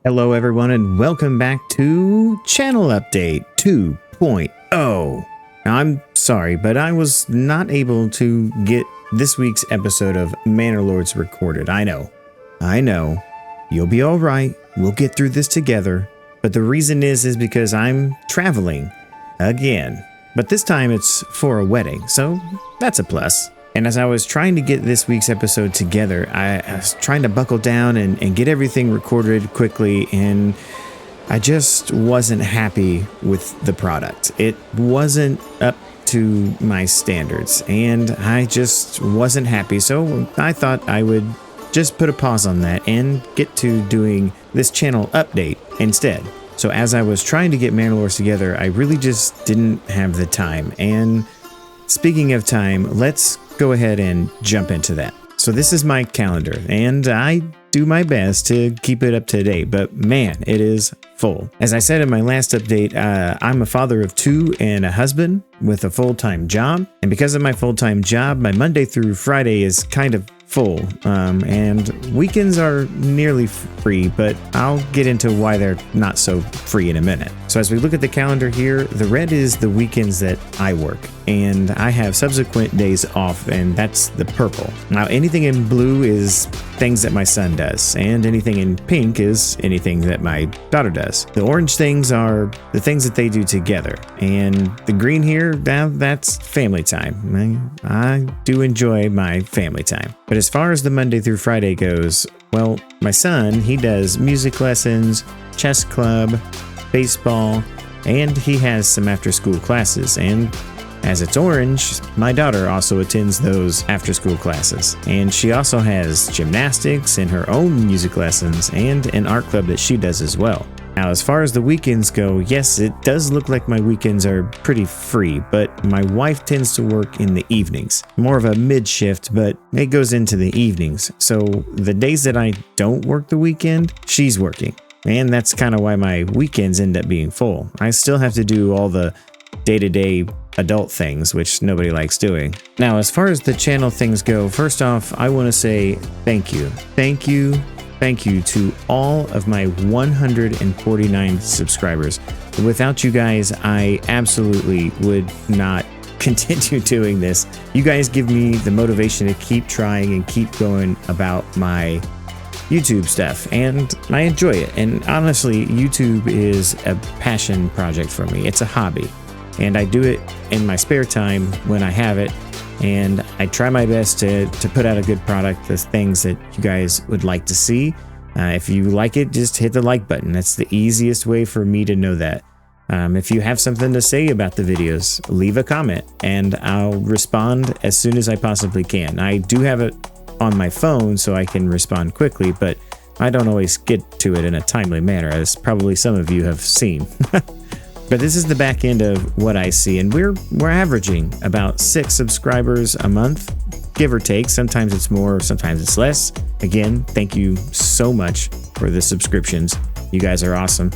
Hello everyone and welcome back to Channel Update 2.0. Now I'm sorry, but I was not able to get this week's episode of Manor Lords recorded. I know. You'll be alright. We'll get through this together. But the reason is because I'm traveling again. But this time it's for a wedding, so that's a plus. And as I was trying to get this week's episode together, I was trying to buckle down and get everything recorded quickly, and I just wasn't happy with the product. It wasn't up to my standards, and I just wasn't happy. So I thought I would just put a pause on that and get to doing this channel update instead. So as I was trying to get Manor Lords together, I really just didn't have the time. And speaking of time, let's go ahead and jump into that. So this is my calendar, and I do my best to keep it up to date, but man, it is full. As I said in my last update, I'm a father of two and a husband with a full-time job. And because of my full-time job, my Monday through Friday is kind of full, and weekends are nearly free, but I'll get into why they're not so free in a minute. So as we look at the calendar here, the red is the weekends that I work, and I have subsequent days off, and that's the purple. Now anything in blue is things that my son does, and anything in pink is anything that my daughter does. The orange things are the things that they do together, and the green here, that's family time. I do enjoy my family time. But as far as the Monday through Friday goes, well, my son, he does music lessons, chess club, baseball, and he has some after-school classes. And as it's orange, my daughter also attends those after-school classes. And she also has gymnastics and her own music lessons and an art club that she does as well. Now, as far as the weekends go, yes, it does look like my weekends are pretty free, but my wife tends to work in the evenings. More of a mid-shift, but it goes into the evenings. So the days that I don't work the weekend, she's working. And that's kind of why my weekends end up being full. I still have to do all the day-to-day adult things, which nobody likes doing. Now, as far as the channel things go, first off, I want to say thank you. Thank you to all of my 149 subscribers. Without you guys, I absolutely would not continue doing this. You guys give me the motivation to keep trying and keep going about my YouTube stuff, and I enjoy it. And honestly, YouTube is a passion project for me. It's a hobby, and I do it in my spare time when I have it. And I try my best to put out a good product, the things that you guys would like to see. If you like it, just hit the like button. That's the easiest way for me to know that. If you have something to say about the videos, leave a comment and I'll respond as soon as I possibly can. I do have it on my phone so I can respond quickly, but I don't always get to it in a timely manner, as probably some of you have seen. But this is the back end of what I see, and we're averaging about 6 subscribers a month, give or take. Sometimes it's more, sometimes it's less. Again, thank you so much for the subscriptions. You guys are awesome,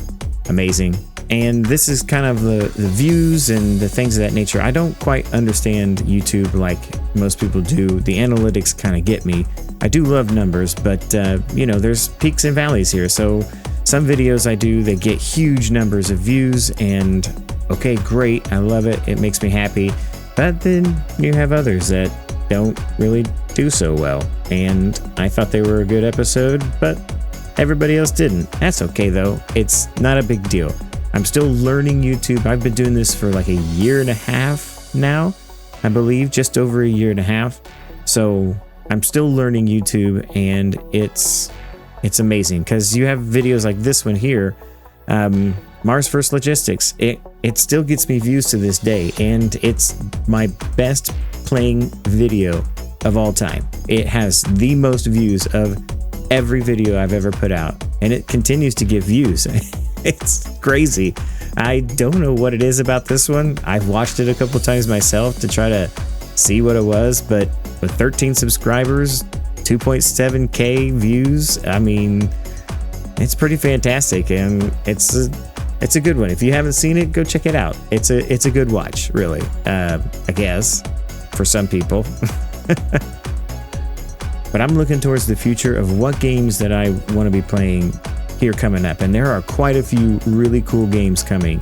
amazing. And this is kind of the views and the things of that nature. I don't quite understand YouTube like most people do. The analytics kind of get me. I do love numbers, but there's peaks and valleys here. So some videos I do, they get huge numbers of views, and okay, great, I love it, it makes me happy. But then you have others that don't really do so well, and I thought they were a good episode, but everybody else didn't. That's okay though, it's not a big deal. I'm still learning YouTube. I've been doing this for like a year and a half now, I believe, just over a year and a half. So I'm still learning YouTube, and it's amazing because you have videos like this one here, Mars First Logistics. It still gets me views to this day, and it's my best playing video of all time. It has the most views of every video I've ever put out, and it continues to get views. It's crazy. I don't know what it is about this one. I've watched it a couple times myself to try to see what it was, but with 13 subscribers, 2.7k views, I mean, it's pretty fantastic, and it's a good one. If you haven't seen it, go check it out. It's a good watch, really. I guess for some people. But I'm looking towards the future of what games that I want to be playing here coming up, and there are quite a few really cool games coming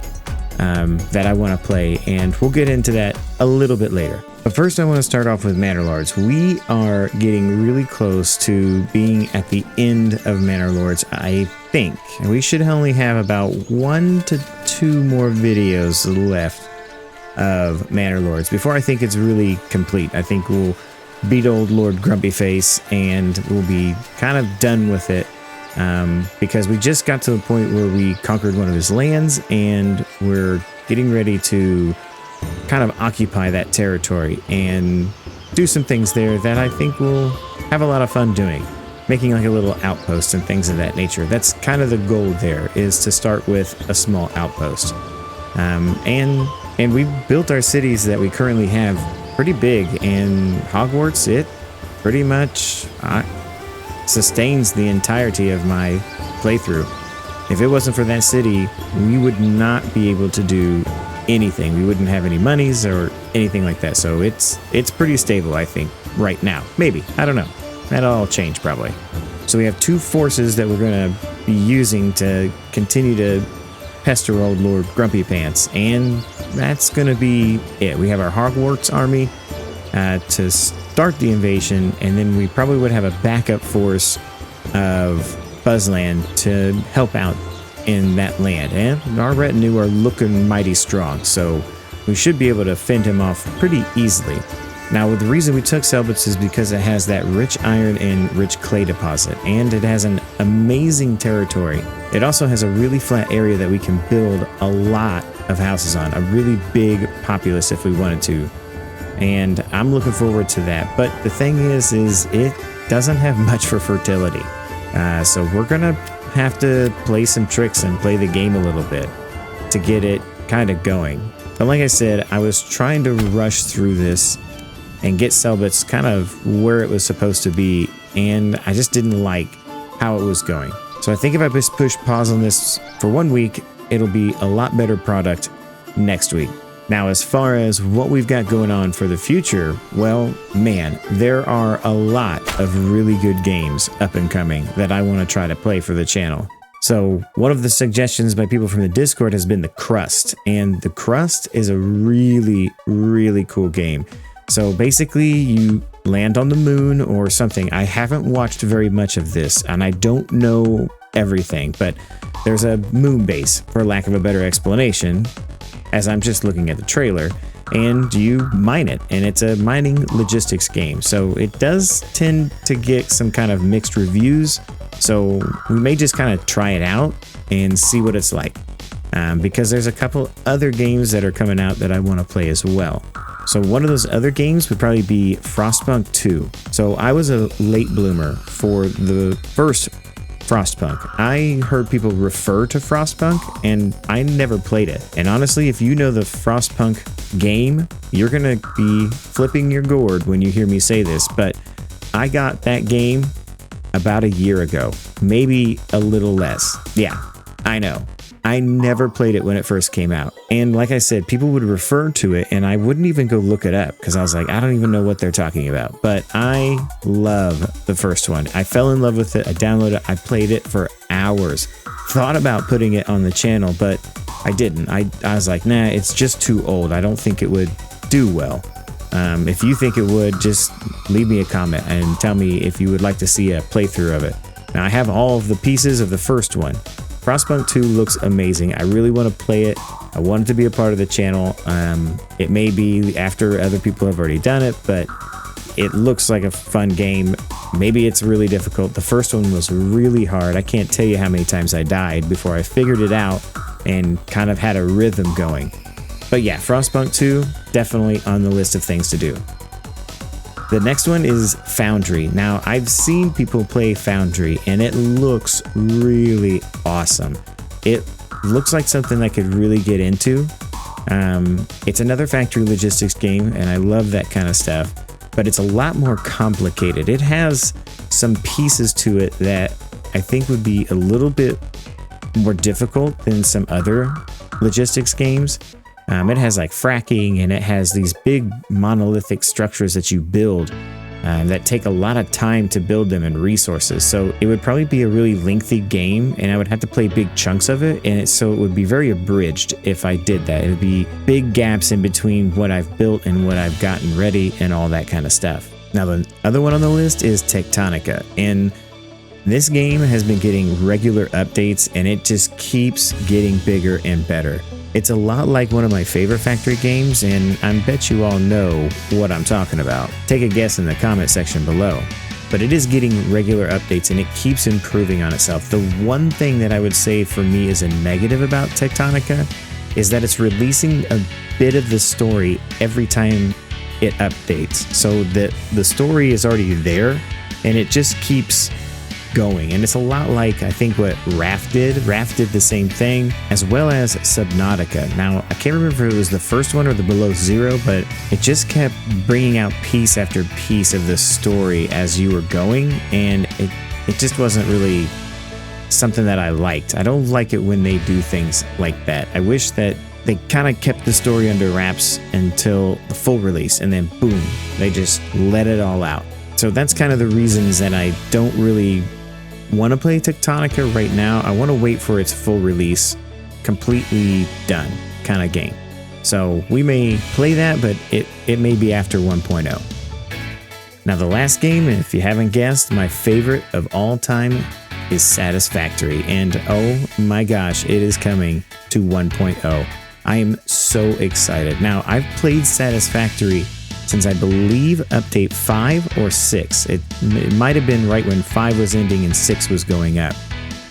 that I want to play, and we'll get into that a little bit later. But first I want to start off with Manor Lords. We are getting really close to being at the end of Manor Lords, I think. And we should only have about 1 to 2 more videos left of Manor Lords before I think it's really complete. I think we'll beat old Lord Grumpy Face and we'll be kind of done with it, because we just got to the point where we conquered one of his lands and we're getting ready to kind of occupy that territory and do some things there that I think we'll have a lot of fun doing, making like a little outpost and things of that nature. That's kind of the goal there, is to start with a small outpost. And we built our cities that we currently have pretty big, and Hogwarts, it pretty much sustains the entirety of my playthrough. If it wasn't for that city, we would not be able to do anything. We wouldn't have any monies or anything like that. So it's pretty stable, I think, right now. Maybe, I don't know. That'll all change probably. So we have 2 forces that we're going to be using to continue to pester old Lord Grumpy Pants, and that's going to be it. We have our Hogwarts army to start the invasion, and then we probably would have a backup force of Buzzland to help out in that land, and our retinue are looking mighty strong, so we should be able to fend him off pretty easily. Now, the reason we took Selbitz is because it has that rich iron and rich clay deposit, and it has an amazing territory. It also has a really flat area that we can build a lot of houses on, a really big populace if we wanted to, and I'm looking forward to that. But the thing is it doesn't have much for fertility, so we're gonna have to play some tricks and play the game a little bit to get it kind of going. But like I said, I was trying to rush through this and get Selbitz kind of where it was supposed to be, and I just didn't like how it was going. So I think if I just push pause on this for 1 week, it'll be a lot better product next week. Now, as far as what we've got going on for the future, well, man, there are a lot of really good games up and coming that I want to try to play for the channel. So one of the suggestions by people from the Discord has been The Crust, and The Crust is a really, really cool game. So basically you land on the moon or something. I haven't watched very much of this and I don't know everything, but there's a moon base, for lack of a better explanation, as I'm just looking at the trailer, and you mine it, and it's a mining logistics game. So it does tend to get some kind of mixed reviews, so we may just kind of try it out and see what it's like, because there's a couple other games that are coming out that I want to play as well. So one of those other games would probably be Frostpunk 2. So I was a late bloomer for the first Frostpunk. I heard people refer to Frostpunk and I never played it. And honestly, if you know the Frostpunk game, you're gonna be flipping your gourd when you hear me say this, but I got that game about a year ago, maybe a little less. Yeah, I know. I never played it when it first came out. And like I said, people would refer to it and I wouldn't even go look it up because I was like, I don't even know what they're talking about. But I love the first one. I fell in love with it. I downloaded it. I played it for hours. Thought about putting it on the channel, but I didn't. I was like, nah, it's just too old. I don't think it would do well. If you think it would, just leave me a comment and tell me if you would like to see a playthrough of it. Now, I have all of the pieces of the first one. Frostpunk 2 looks amazing. I really want to play it. I want it to be a part of the channel. It may be after other people have already done it, but it looks like a fun game. Maybe it's really difficult. The first one was really hard. I can't tell you how many times I died before I figured it out and kind of had a rhythm going. But yeah, Frostpunk 2, definitely on the list of things to do. The next one is Foundry. Now, I've seen people play Foundry, and it looks really awesome. It looks like something I could really get into. It's another factory logistics game, and I love that kind of stuff, but it's a lot more complicated. It has some pieces to it that I think would be a little bit more difficult than some other logistics games. It has like fracking, and it has these big monolithic structures that you build that take a lot of time to build them and resources. So it would probably be a really lengthy game, and I would have to play big chunks of it, and so it would be very abridged if I did that. It would be big gaps in between what I've built and what I've gotten ready and all that kind of stuff. Now, the other one on the list is Tectonica, and this game has been getting regular updates, and it just keeps getting bigger and better. It's a lot like one of my favorite Factory games, and I bet you all know what I'm talking about. Take a guess in the comment section below. But it is getting regular updates, and it keeps improving on itself. The one thing that I would say for me is a negative about Tectonica is that it's releasing a bit of the story every time it updates. So that the story is already there, and it just keeps going. And it's a lot like, I think, what Raft did. Raft did the same thing, as well as Subnautica. Now, I can't remember if it was the first one or the Below Zero, but it just kept bringing out piece after piece of the story as you were going, and it just wasn't really something that I liked. I don't like it when they do things like that. I wish that they kind of kept the story under wraps until the full release, and then boom, they just let it all out. So that's kind of the reasons that I don't really want to play Tectonica right now. I want to wait for its full release, completely done kind of game. So we may play that, but it may be after 1.0. Now, the last game, if you haven't guessed, my favorite of all time is Satisfactory, and oh my gosh, it is coming to 1.0. I am so excited. Now, I've played Satisfactory since I believe update 5 or 6. It might have been right when 5 was ending and 6 was going up.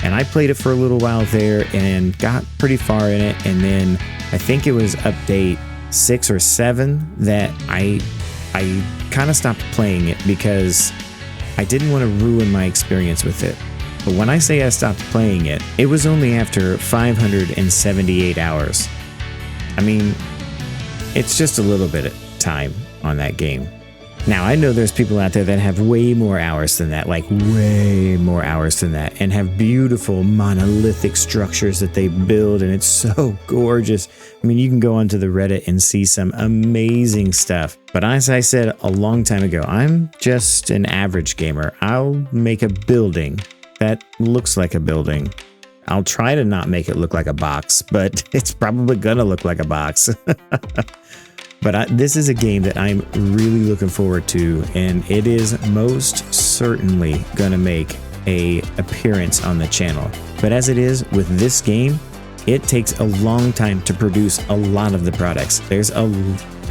And I played it for a little while there and got pretty far in it. And then I think it was update 6 or 7 that I kind of stopped playing it because I didn't want to ruin my experience with it. But when I say I stopped playing it, it was only after 578 hours. I mean, it's just a little bit of time on that game. Now, I know there's people out there that have way more hours than that, like way more hours than that, and have beautiful monolithic structures that they build, and it's so gorgeous. I mean, you can go onto the Reddit and see some amazing stuff. But as I said a long time ago, I'm just an average gamer. I'll make a building that looks like a building. I'll try to not make it look like a box, but it's probably gonna look like a box. But this is a game that I'm really looking forward to, and it is most certainly going to make an appearance on the channel. But as it is with this game, it takes a long time to produce a lot of the products. There's a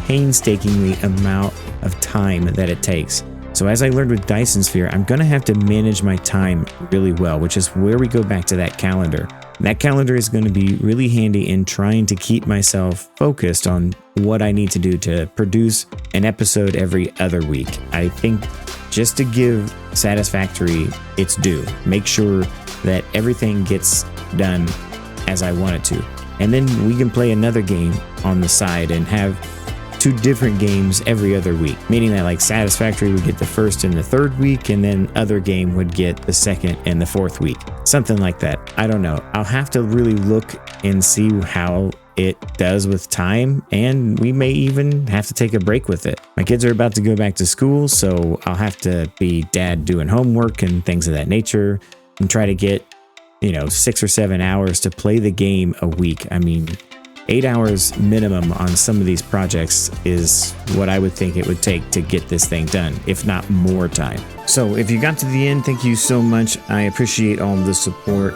painstakingly amount of time that it takes. So as I learned with Dyson Sphere, I'm going to have to manage my time really well, which is where we go back to that calendar. That calendar is going to be really handy in trying to keep myself focused on what I need to do to produce an episode every other week. I think just to give Satisfactory its due, make sure that everything gets done as I want it to. And then we can play another game on the side and have 2 different games every other week, meaning that like Satisfactory would get the first and the third week, and then other game would get the second and the fourth week. Something like that. I don't know. I'll have to really look and see how it does with time, and we may even have to take a break with it. My kids are about to go back to school, so I'll have to be dad doing homework and things of that nature and try to get, 6 or 7 hours to play the game a week. I mean, 8 hours minimum on some of these projects is what I would think it would take to get this thing done, if not more time. So if you got to the end, thank you so much. I appreciate all of the support.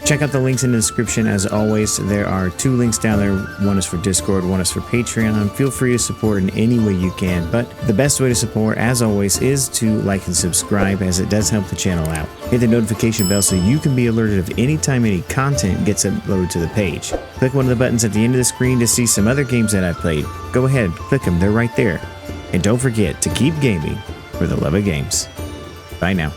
Check out the links in the description. As always, there are 2 links down there. One is for Discord, one is for Patreon. Feel free to support in any way you can, but the best way to support, as always, is to like and subscribe, as it does help the channel out. Hit the notification bell so you can be alerted of any time any content gets uploaded to the page. Click one of the buttons at the end of the screen to see some other games that I've played. Go ahead, click them, they're right there. And don't forget to keep gaming for the love of games. Bye now.